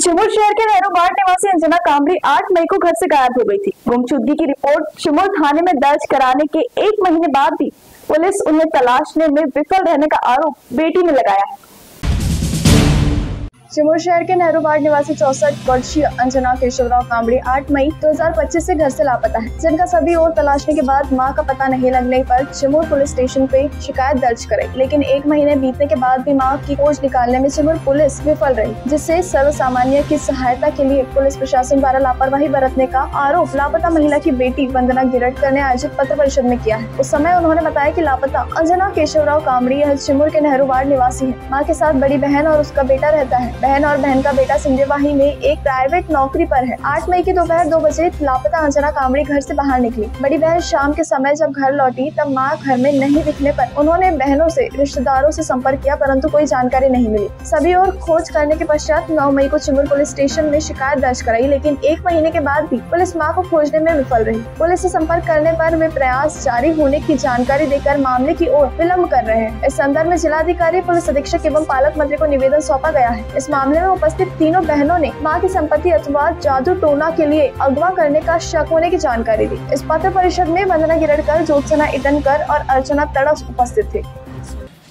शिमूर शहर के नेहरू बाट निवासी अंजना कामड़ी 8 मई को घर से गायब हो गई थी। गुमशुदगी की रिपोर्ट शिमूर थाने में दर्ज कराने के 1 महीने बाद भी पुलिस उन्हें तलाशने में विफल रहने का आरोप बेटी ने लगाया है। शिमूर शहर के नेहरू बाट निवासी 64 वर्षीय अंजना केशवराव कामड़ी 8 मई 2025 से घर से लापता है, जिनका सभी ओर तलाशने के बाद मां का पता नहीं लगने पर शिमूर पुलिस स्टेशन पे शिकायत दर्ज कराई, लेकिन 1 महीने बीतने के बाद भी मां की खोज निकालने में शिमूर पुलिस विफल रही, जिससे सर्वसामान्य की सहायता के लिए पुलिस प्रशासन द्वारा लापरवाही बरतने का आरोप लापता महिला की बेटी वंदना गिरटकर ने आयोजित पत्र परिषद में किया है। उस समय उन्होंने बताया कि लापता अंजना केशवराव कामड़ी शिमूर के नेहरू बाट निवासी है। माँ के साथ बड़ी बहन और उसका बेटा रहता है। बहन और बहन का बेटा सिंधेवाही में एक प्राइवेट नौकरी पर है। 8 मई की दोपहर 2 बजे लापता अंजना कामड़ी घर से बाहर निकली। बड़ी बहन शाम के समय जब घर लौटी तब मां घर में नहीं दिखने पर उन्होंने बहनों से रिश्तेदारों से संपर्क किया, परंतु कोई जानकारी नहीं मिली। सभी ओर खोज करने के पश्चात 9 मई को शिमूर पुलिस स्टेशन में शिकायत दर्ज कराई, लेकिन 1 महीने के बाद भी पुलिस मां को खोजने में विफल रही। पुलिस से संपर्क करने पर वे प्रयास जारी होने की जानकारी देकर मामले की ओर विलम्ब कर रहे हैं। इस संदर्भ में जिलाधिकारी, पुलिस अधीक्षक एवं पालक मंत्री को निवेदन सौंपा गया है। इस मामले में उपस्थित तीनों बहनों ने मां की संपत्ति अथवा जादू टोना के लिए अगवा करने का शक होने की जानकारी दी। इस पत्र परिषद में वंदना गिरटकर, ज्योत्सना इटनकर और अर्चना तड़स उपस्थित थे।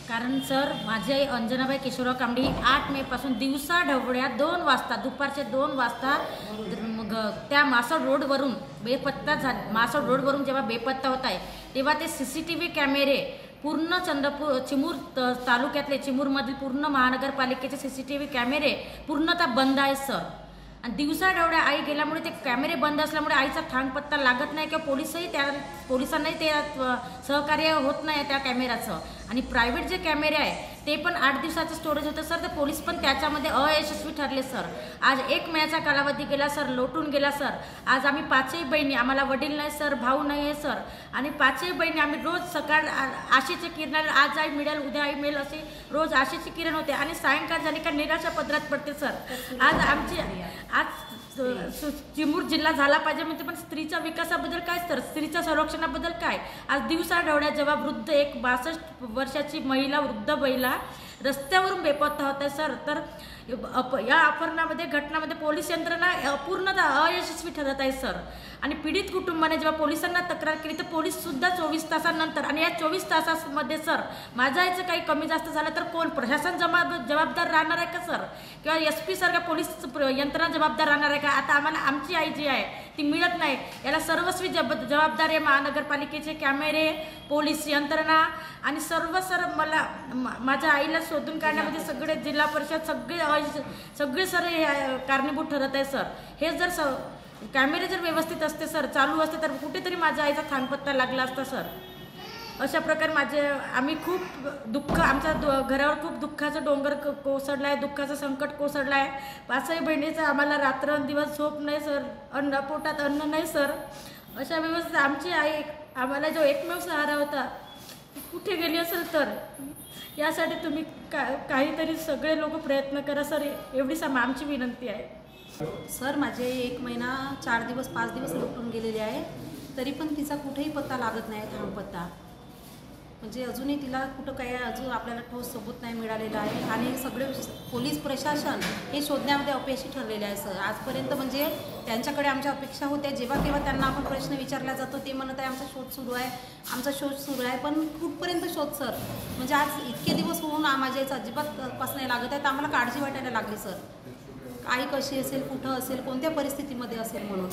कारण सर माझी आई अंजनाबाई केशवराव कामडी 8 मे पासून दिवसा ढवळ्या 2 वाजता दुपारचे 2 वाजता त्या मासळ रोडवरून बेपत्ता मासळ रोडवरून जेव्हा बेपत्ता होत आहे तेव्हा ते CCTV कॅमेरे पूर्ण चंद्रपूर चिमूर तालुक्यातले चिमूरमधील पूर्ण महानगरपालिकेचे CCTV कॅमेरे पूर्णतः बंद आहे सर। आणि दिवसा ढवळ्या आई गेल्यामुळे ते कॅमेरे बंद असल्यामुळे आईचा थांग पत्ता लागत नाही किंवा पोलिसांनाही ते सहकार्य होत नाही त्या कॅमेऱ्याचं। आणि प्रायव्हेट जे कॅमेरे आहे ते पण 8 दिवसाचं स्टोरेज होतं सर, तर पोलीस पण त्याच्यामध्ये अयशस्वी ठरले सर। आज 1 महिन्याचा कालावधी गेला सर, लोटून गेला सर। आज आम्ही 5ही बहिणी, आम्हाला वडील नाही सर, भाऊ नाही आहे सर, आणि 5ही बहिणी आम्ही रोज सकाळ आशेचे किरण, आज आई मिळेल उद्या आई मिळेल असे रोज आशेचे किरण होते, आणि सायंकाळ झाली का निराशा पदरात पडते सर। आज आमची चिमूर जिल्हा झाला पाहिजे म्हणजे, पण स्त्रीच्या विकासाबद्दल काय सर, स्त्रीच्या संरक्षणाबद्दल काय? आज दिवसा ढवळ्या जेव्हा वृद्ध एक 62 वर्षाची महिला, वृद्ध महिला रस्त्यावरून बेपत्ता होत आहे सर, तर या अपहरणामध्ये घटनामध्ये पोलीस यंत्रणा पूर्णतः अयशस्वी ठरत आहे सर। आणि पीडित कुटुंबाने जेव्हा पोलिसांना तक्रार केली तर पोलीस सुद्धा 24 तासानंतर, आणि या 24 तासामध्ये सर माझ्या आईचं काही कमी जास्त झालं तर कोण, प्रशासन जबाबदार राहणार आहे का सर, किंवा SP सारखा पोलीस यंत्रणा जबाबदार राहणार आहे का? आता आम्हाला आमची आई जी आहे ती मिळत नाही, याला सर्वस्वी जबाबदार आहे महानगरपालिकेचे कॅमेरे, पोलीस यंत्रणा आणि सर्व सर। मला माझ्या आईला शोधून काढण्यामध्ये सगळे जिल्हा परिषद सगळे सर कारणीभूत ठरत आहे सर। हे जर कॅमेरे जर व्यवस्थित असते सर, चालू असते, तर कुठेतरी माझ्या आईचा थांगपत्ता लागला असता सर। अशा प्रकारे आम्ही खूप दुःख, आमच्या घरावर खूप दुःखाचा डोंगर कोसळला आहे, दुःखाचं संकट कोसळलं आहे। 5ही बहिणीचं आम्हाला रात्रंदिवस झोप नाही सर, पोटात अन्न नाही सर। अशा व्यवस्थेत आमची आई, आम्हाला जो एकमेव सहारा होता, कुठे गेली असेल तर यासाठी तुम्ही काहीतरी सगळे लोक प्रयत्न करा सर, एवढीच आमची विनंती आहे सर। माझे 1 महिना 4 दिवस 5 दिवस लोटून गेलेले आहे, तरी पण तिचा कुठेही पत्ता लागत नाही, थांब पत्ता म्हणजे अजूनही तिला कुठं काही अजून आपल्याला ठोस सबूत नाही मिळालेलं आहे, आणि सगळे पोलीस प्रशासन हे शोधण्यामध्ये अपयशी ठरलेले आहे सर। आजपर्यंत म्हणजे त्यांच्याकडे आमच्या अपेक्षा होत्या, जेव्हा केव्हा त्यांना आपण प्रश्न विचारला जातो ते म्हणत आहे आमचा शोध सुरू आहे, आमचा शोध सुरू आहे, पण कुठपर्यंत शोध सर? म्हणजे आज इतके दिवस होऊन माझ्या याचा अजिबात तपास नाही लागत आहे, तर आम्हाला काळजी वाटायला लागली सर, आई कशी असेल, कुठं असेल, कोणत्या परिस्थितीमध्ये असेल म्हणून।